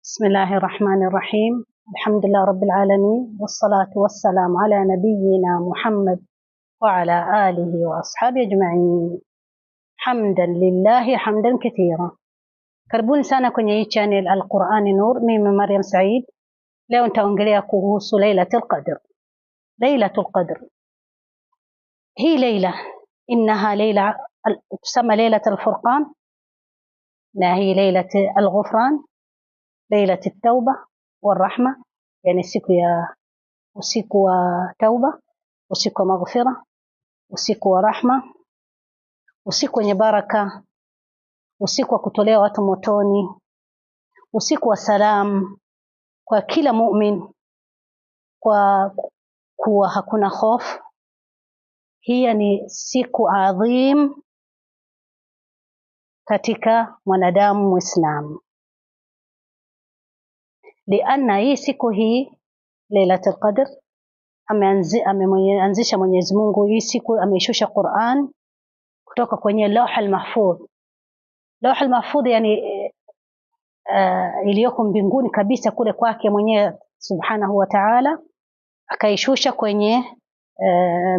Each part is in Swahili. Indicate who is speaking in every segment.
Speaker 1: بسم الله الرحمن الرحيم. الحمد لله رب العالمين، والصلاة والسلام على نبينا محمد وعلى آله وأصحابه أجمعين. حمدا لله حمدا كثيرا. Karibuni sana kwenye hii channel Al-Qur'ani Nur. Mimi Maryam Said. Leo nitaongelea kuhusu Lailatul Qadr. Lailatul Qadr hii leila innaha leila tusamma Lailatul Furqan, na hii Lailatul Ghufran, Lailatul Tauba والرحمة، يعني usiku wa tauba, usiku wa maghfira, usiku wa rahma, usiku wenye baraka, usiku wa kutolea watu motoni, usiku wa salam kwa kila mu'min, kwa kuwa hakuna hofu. Hii ni siku adhim katika mwanadamu Muislamu, lianna hii siku hii Lailatul Qadr ameanzisha Mwenyezi Mungu. Hii siku ameishusha Qur'an kutoka kwenye Lauh al-Mahfudh. Lauh al-Mahfudh yani iliyoko mbinguni kabisa kule kwake mwenyewe Subhanahu wa Ta'ala, akaishusha kwenye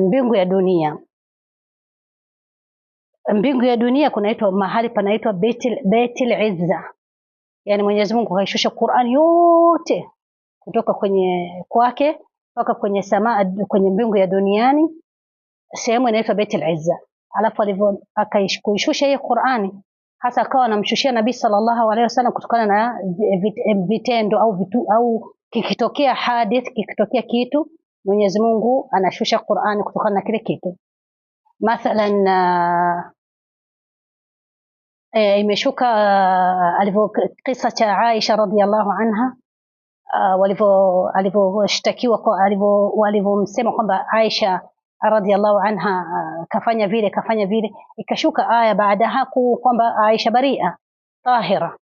Speaker 1: mbingu ya dunia. Mbingu ya dunia kunaitwa mahali panaitwa Baitul Izza, yani Mwenyezi Mungu akaishusha Qur'an yote kutoka kwenye kwake mpaka kwenye samaa, kwenye mbingu ya duniani, sehemu inaitwa Baitul Izza. Alafu akaishusha hii Qur'ani, hasa akawa anamshushia Nabii sallallahu alaihi wasallam kutokana na vitendo au kikitokea hadith, kikitokea kitu, Mwenyezi Mungu anashusha Qur'ani kutokana na kile kitu. Mathalan imeshuka alivyo kisa cha Aisha radhiallahu anha, alivyoshtakiwa kwa walivyomsema kwamba Aisha radhiallahu anha kafanya vile, ikashuka aya baada hapo kwamba Aisha baria tahira,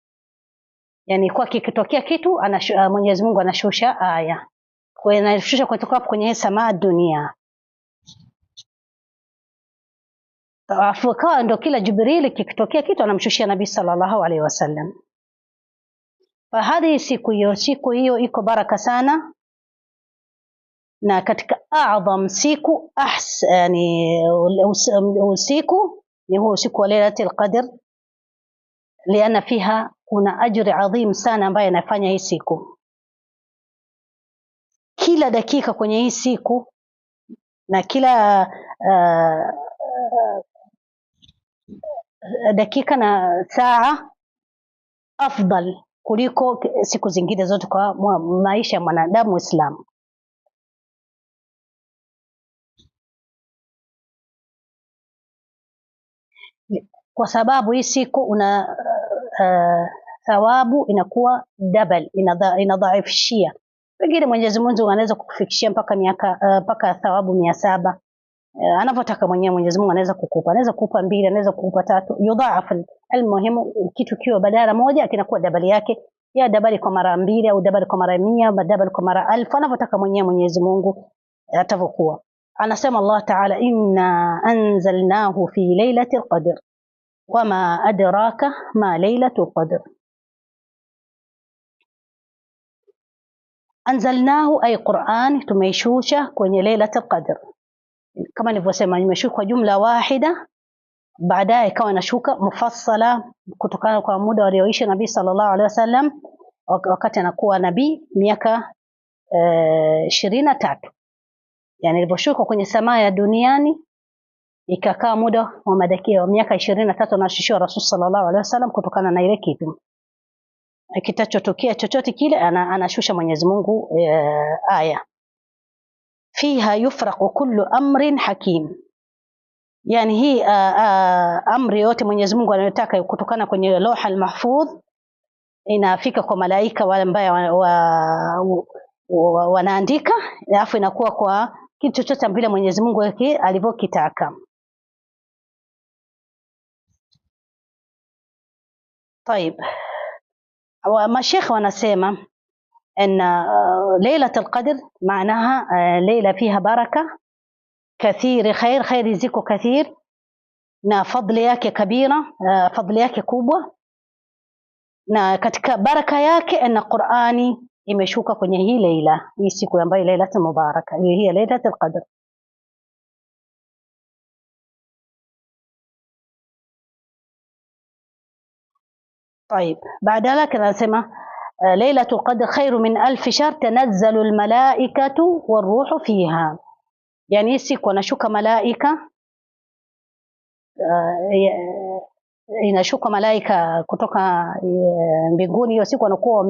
Speaker 1: yani kwa kikitokea kitu Mwenyezi Mungu anashusha aya, kwa anashusha kutoka kwenye samaa dunia. Afukawa ndo kila Jibril kikitokea kitu anamshushia Nabii sallallahu alaihi wasallam. Fahadhi siku hiyo iko baraka sana, na katika a'zam siku yani usiku ni huo usiku wa Lailatul Qadr, liana fiha kuna ajri adhim sana ambaye anafanya hii siku. Kila dakika kwenye hii siku na kila dakika na saa afdal kuliko siku zingine zote kwa maisha ya mwanadamu Muislamu. Kwa sababu hii siku una thawabu inakuwa double, inadhaifishia. Pengine Mwenyezi Mungu anaweza kukufikishia mpaka thawabu 700. Anavyotaka mwenyewe Mwenyezi Mungu anaweza kukupa 2, anaweza kukupa 3, yudhaafu. Almuhimu kitu kiwa badala moja kinakuwa double yake, ya double kwa mara 2 au double kwa mara 100, double kwa mara 1000, anavyotaka mwenyewe Mwenyezi Mungu atavyokuwa. Anasema Allah Ta'ala, inna anzalnahu fi lailatul qadr wama adraka ma lailatul qadr. Anzalnahu ay Qur'an, tumeishusha kwenye Lailatul Qadr. Kama nilivyosema, imeshuka kwa jumla wahida, baadaye ikawa inashuka mufassala kutokana kwa muda alioishi Nabii sallallahu alaihi wasallam, wakati anakuwa nabii miaka 23. Yani iliposhuka kwenye samaa ya duniani ikakaa muda wa madakia wa miaka 23 anashushiwa Rasul sallallahu alaihi wasallam, kutokana na ile kitu kitachotokea chochote kile anashusha Mwenyezi Mungu aya. Fiha yufraqu kullu amrin hakim, yani hii amri yote Mwenyezi Mungu anayotaka kutokana kwenye Lauh al-Mahfudh inafika kwa malaika wale ambao wanaandika, alafu inakuwa kwa kitu chochote vile Mwenyezi Mungu alivyokitaka. طيب mashekhe wanasema ان ليله القدر معناها ليله فيها بركه كثير، خير ziko كثير، na fadhili yake kabira, fadhili yake kubwa. na katika baraka yake na Qur'ani imeshuka kwenye hii leila, hii siku ambayo Lailatul Mubaraka, hii Lailatul Qadr. طيب بعد ذلك anasema Lailatul Qadr khairu min alf shahr tanazzalu almalaikatu waruhu fiha, yani siku anashuka malaika, inashuka malaika kutoka mbinguni. Hiyo siku wanakuwa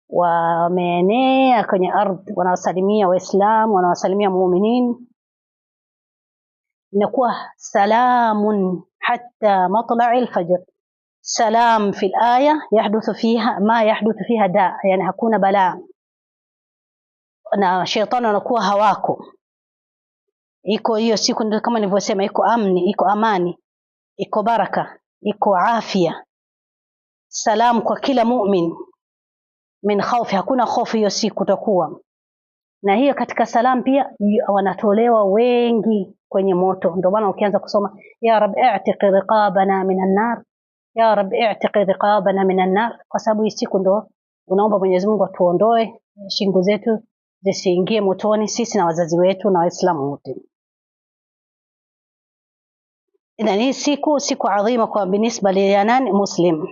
Speaker 1: wameenea kwenye ardhi, wanawasalimia Waislamu, wanawasalimia muuminin. inakuwa salamun hatta matla'i al-fajr. Salam fi al-aya yahduthu fiha ma yahduthu fiha da, yani hakuna balaa na shetani anakuwa hawako. Iko hiyo siku ndio kama nilivyosema, iko amni, iko amani, iko baraka, iko afya, salam kwa kila mu'min min khawfi, hakuna hofu hiyo siku takuwa. Na hiyo katika salam pia wanatolewa wengi kwenye moto. Ndio maana ukianza kusoma ya rab i'tiq riqabana minan nar, ya rab i'tiq riqabana minan nar, kwa sababu hii siku ndio unaomba Mwenyezi Mungu atuondoe shingo zetu zisiingie motoni, sisi na wazazi wetu na Waislamu wote. Ina hii siku adhima kwa binisba li nani muslim.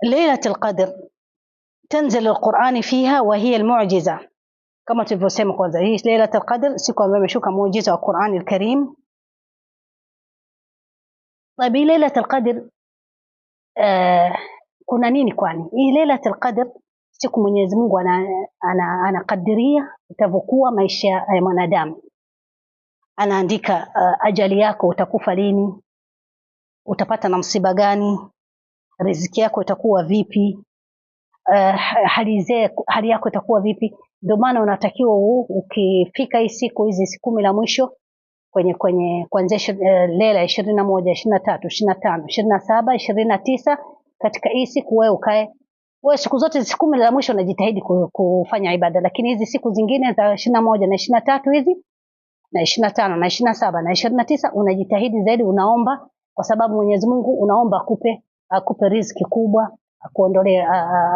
Speaker 1: ليلة القدر تنزل القرآن فيها وهي المعجزة كما tulivyosema kwanza, hii ليلة القدر siku ambayo imeshuka muujiza wa Qur'an al-Karim. طيب ليلة القدر kuna nini? Kwani hii ليلة القدر siku Mwenyezi Mungu anakadiria itavyokuwa maisha ya mwanadamu. Anaandika ajali yako, utakufa lini, utapata na msiba gani, riziki yako itakuwa vipi, hali yako itakuwa vipi. Ndio maana unatakiwa ukifika hii siku, hizi 10 la mwisho kwenye kuanzia lela 21, 23, 25, 27, 29, katika hii siku wewe ukae. Wewe siku zote 10 la mwisho unajitahidi kufanya ibada, lakini hizi siku zingine za 21 na 23 hizi na 25 na 27 na 29 unajitahidi zaidi, unaomba, kwa sababu Mwenyezi Mungu unaomba akupe riziki kubwa, akuondolee,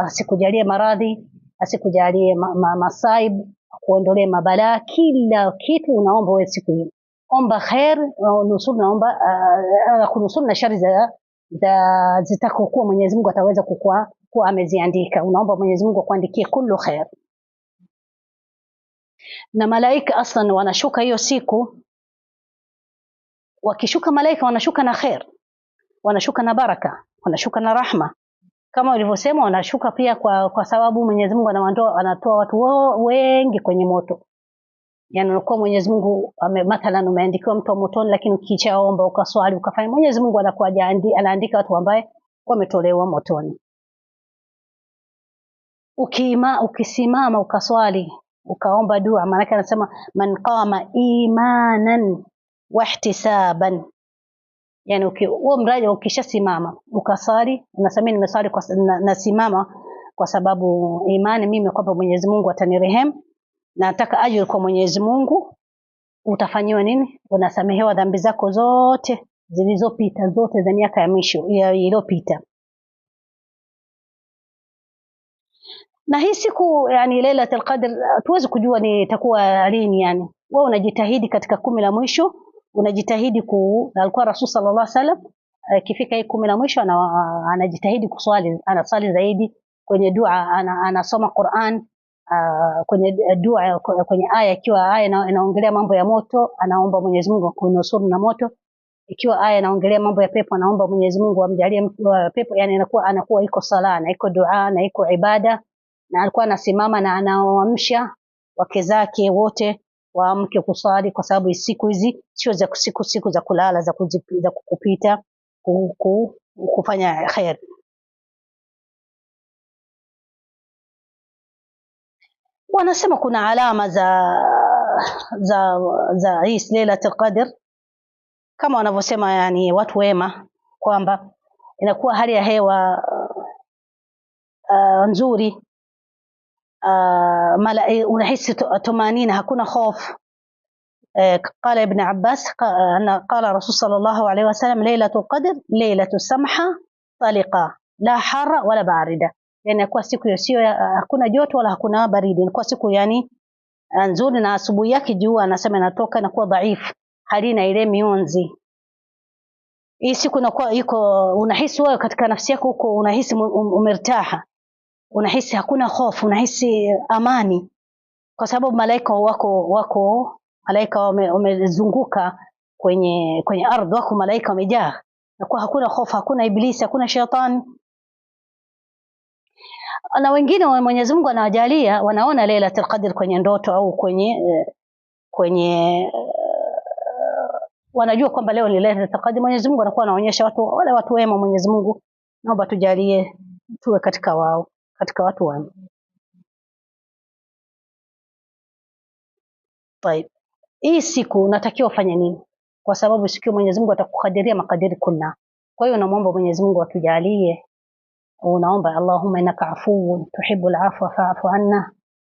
Speaker 1: asikujalie maradhi, asikujalie masaib, akuondolee mabalaa, kila kitu unaomba wewe siku hiyo. Omba khair, nusuru, naomba kunusuru na shari za zitakokuwa Mwenyezi Mungu ataweza kuwa ameziandika. Unaomba Mwenyezi Mungu akuandikie kullu khair. Na malaika aslan wanashuka hiyo siku, wakishuka malaika wanashuka na khair, wanashuka na baraka, wanashuka na rahma. Kama walivyosema wanashuka pia kwa sababu Mwenyezi Mungu anatoa watu wengi kwenye moto. Yani unakuwa Mwenyezi Mungu mathalan umeandikiwa mtu wa motoni, lakini ukichaomba ukaswali ukafanya, Mwenyezi Mungu anakuwa anaandika watu ambao wametolewa motoni. Ukisimama ukaswali ukaomba dua, maana yake anasema man qama imanan wa ihtisaban, yani huo mraja ukishasimama ukasali, unasema nimesali kwa nasimama kwa sababu imani mimi kwamba Mwenyezi Mungu atanirehemu na nataka ajira kwa Mwenyezi Mungu, utafanyiwa nini? Unasamehewa dhambi zako zote zilizopita, zote za miaka ya mwisho iliyopita. Na hii siku yani Lailatul Qadr tuwezi kujua ni itakuwa lini. Yani wewe unajitahidi katika 10 la mwisho, unajitahidi alikuwa Rasul sallallahu alaihi wasallam kifika hii 10 la mwisho anajitahidi kuswali, anasali zaidi kwenye dua, anasoma Qur'an kwenye dua, kwenye aya, ikiwa aya inaongelea mambo ya moto anaomba Mwenyezi Mungu kunusuru na moto, ikiwa aya inaongelea mambo ya pepo anaomba Mwenyezi Mungu amjalie pepo. Yani anakuwa iko sala na iko dua na iko ibada, na alikuwa anasimama na anaoamsha wake zake wote waamke kusali, kwa sababu siku hizi sio za siku za kulala za kukupita kufanya khair. Wanasema kuna alama za hii Lailatul Qadr kama wanavyosema yani watu wema, kwamba inakuwa hali ya hewa nzuri, unahisi tumanina, hakuna hofu, قال ابن عباس أن قال رسول صلى الله عليه وسلم ليلة القدر ليلة سمحة طلقة لا حارة ولا باردة، yani kwa siku sio hakuna joto wala hakuna baridi, kwa siku yani nzuri, na asubuhi yake jua anasema inatoka na kuwa dhaifu, halina ile mionzi. Hii siku inakuwa iko unahisi wewe katika nafsi yako huko, unahisi umertaha, unahisi hakuna hofu, unahisi amani, kwa sababu malaika wako malaika wamezunguka kwenye ardhi, wako malaika wamejaa, na kwa hakuna hofu, hakuna ibilisi, hakuna shetani. Na wengine wa Mwenyezi Mungu anawajalia wanaona Lailatul Qadr kwenye ndoto au kwenye wanajua kwamba leo ni Lailatul Qadr. Mwenyezi Mungu anakuwa anaonyesha wale watu wema. Mwenyezi Mungu naomba tujalie tuwe katika watu wema. طيب, hii siku unatakiwa ufanye nini? Kwa sababu siku Mwenyezi Mungu atakukadiria makadiri kuna. Kwa hiyo naomba Mwenyezi Mungu atujalie, unaomba Allahumma innaka afuwun tuhibbul afwa fa'fu anna,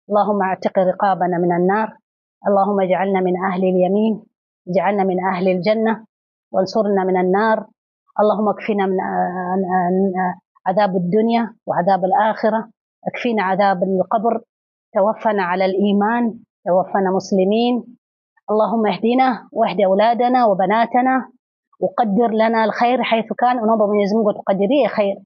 Speaker 1: Allahumma a'tiq riqabana minan nar, Allahumma ij'alna min ahli al-yamin, ij'alna min ahli al-jannah, وانصرنا من النار، اللهم اكفنا من عذاب الدنيا وعذاب الآخرة، اكفينا عذاب القبر، توفنا على الإيمان، توفنا مسلمين، اللهم اهدنا واهد أولادنا وبناتنا وقدر لنا الخير حيث كان. ونomba Mwenyezi Mungu tukadirie khair.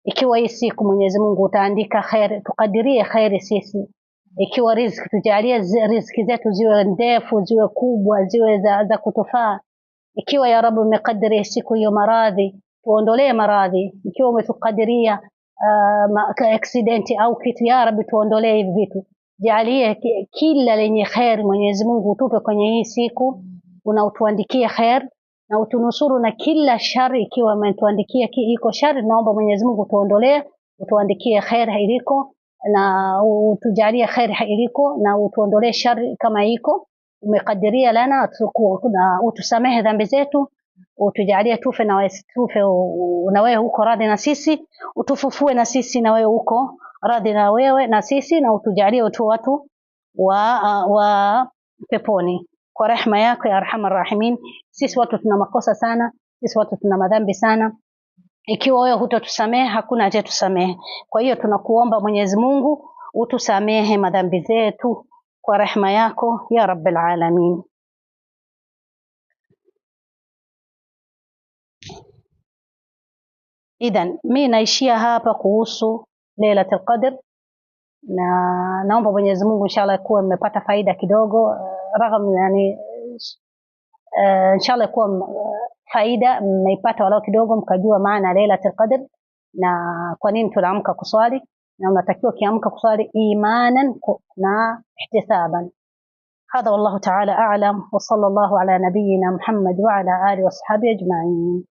Speaker 1: Ikiwa hii siku Mwenyezi Mungu utaandika khair, tukadirie khair sisi. Ikiwa riziki tujalie riziki zetu ziwe ndefu, ziwe kubwa, ziwe za kutufaa. Ikiwa ya Rabbi umekadiria siku hiyo maradhi, tuondolee maradhi. Ikiwa umetukadiria accident au kitu, ya Rabbi tuondolee hivi vitu. Jalie kila lenye khair Mwenyezi Mungu utupe kwenye hii siku, unautuandikia khair na utunusuru na kila shari. Ikiwa umetuandikia iko shari, naomba Mwenyezi Mungu tuondolee, utuandikie khair iliko, na utujalie khair iliko, na utuondolee shari kama iko umekadiria lana, na utusamehe dhambi zetu, utujalie tufe na wewe uko radhi na sisi, utufufue na sisi na wewe uko radhi na wewe na sisi, na utujalie watu wa peponi kwa rehema yako ya arhamar rahimin. Sisi watu tuna makosa sana, sisi watu tuna madhambi sana. Ikiwa wewe hutatusamehe, hakuna ajetusamehe. Kwa hiyo tunakuomba Mwenyezi Mungu utusamehe madhambi zetu kwa rehema yako ya Rabbil Alamin. Idhan mimi naishia hapa kuhusu Lailatul Qadr, na naomba Mwenyezi Mungu inshallah kuwa mmepata faida kidogo, ragam yani inshallah kuwa faida mmeipata walau kidogo, mkajua maana Lailatul Qadr na kwa nini tunaamka kuswali, na unatakiwa kiamka kuswali imanan na ihtisaban. هذا والله تعالى أعلم، وصلى الله على نبينا محمد وعلى آله وصحبه أجمعين.